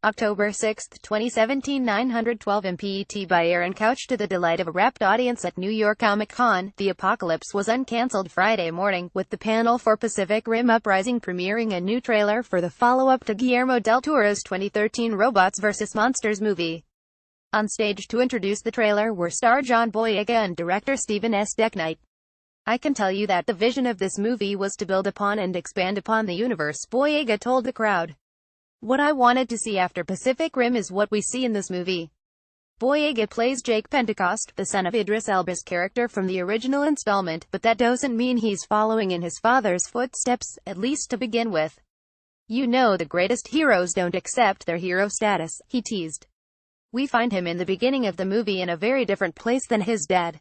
October 6, 2017, 9:12 MPET by Aaron Couch. To the delight of a rapt audience at New York Comic Con, The Apocalypse was uncancelled Friday morning, with the panel for Pacific Rim Uprising premiering a new trailer for the follow-up to Guillermo del Toro's 2013 Robots vs. Monsters movie. On stage to introduce the trailer were star John Boyega and director Stephen S. Decknight. "I can tell you that the vision of this movie was to build upon and expand upon the universe," Boyega told the crowd. "What I wanted to see after Pacific Rim is what we see in this movie." Boyega plays Jake Pentecost, the son of Idris Elba's character from the original installment, but that doesn't mean he's following in his father's footsteps, at least to begin with. "You know, the greatest heroes don't accept their hero status," he teased. "We find him in the beginning of the movie in a very different place than his dad.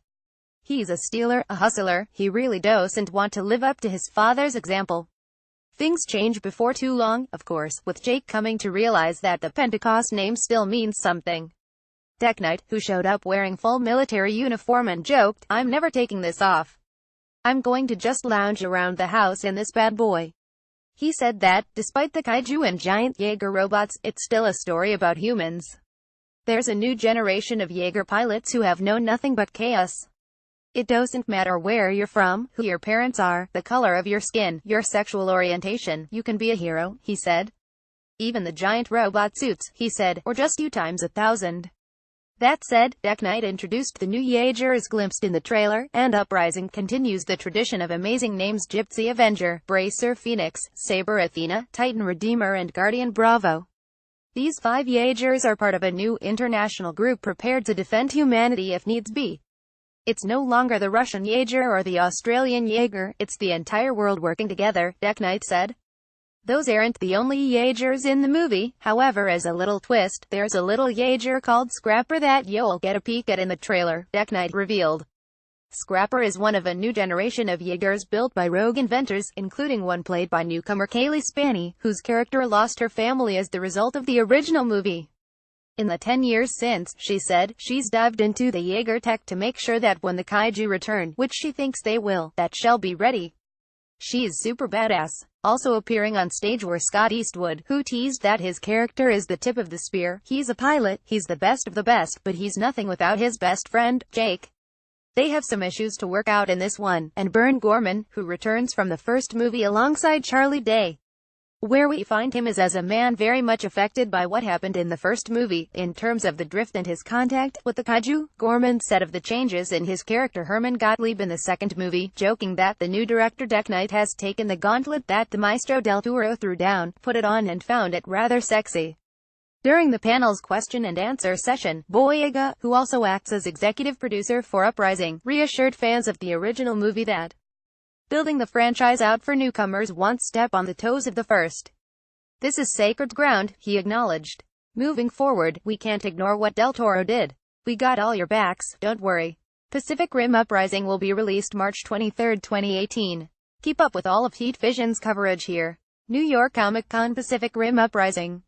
He's a stealer, a hustler, he really doesn't want to live up to his father's example. Things change before too long, of course, with Jake coming to realize that the Pentecost name still means something." Decknight, who showed up wearing full military uniform and joked, "I'm never taking this off. I'm going to just lounge around the house in this bad boy." He said that, despite the kaiju and giant Jaeger robots, it's still a story about humans. There's a new generation of Jaeger pilots who have known nothing but chaos. It doesn't matter where you're from, who your parents are, the color of your skin, your sexual orientation, you can be a hero, he said. Even the giant robot suits, he said, or just you times 1,000. That said, Decknight introduced the new Jaeger as glimpsed in the trailer, and Uprising continues the tradition of amazing names: Gypsy Avenger, Bracer Phoenix, Saber Athena, Titan Redeemer and Guardian Bravo. These 5 Jaegers are part of a new international group prepared to defend humanity if needs be. "It's no longer the Russian Jaeger or the Australian Jaeger, it's the entire world working together," Decknight said. "Those aren't the only Jaegers in the movie, however, as a little twist, there's a little Jaeger called Scrapper that you'll get a peek at in the trailer," Decknight revealed. Scrapper is one of a new generation of Jaegers built by rogue inventors, including one played by newcomer Kaylee Spaney, whose character lost her family as the result of the original movie. "In the 10 years since," she said, "she's dived into the Jaeger tech to make sure that when the kaiju return, which she thinks they will, that she'll be ready. She's super badass." Also appearing on stage were Scott Eastwood, who teased that his character is the tip of the spear. "He's a pilot, he's the best of the best, but he's nothing without his best friend, Jake. They have some issues to work out in this one." And Bern Gorman, who returns from the first movie alongside Charlie Day, where we find him is as a man very much affected by what happened in the first movie, in terms of the drift and his contact with the kaiju. Gorman said of the changes in his character Herman Gottlieb in the second movie, joking that the new director Decknight has taken the gauntlet that the Maestro del Toro threw down, put it on and found it rather sexy. During the panel's question and answer session, Boyega, who also acts as executive producer for Uprising, reassured fans of the original movie that building the franchise out for newcomers won't step on the toes of the first. "This is sacred ground," he acknowledged. "Moving forward, we can't ignore what Del Toro did. We got all your backs, don't worry." Pacific Rim Uprising will be released March 23, 2018. Keep up with all of Heat Vision's coverage here. New York Comic Con. Pacific Rim Uprising.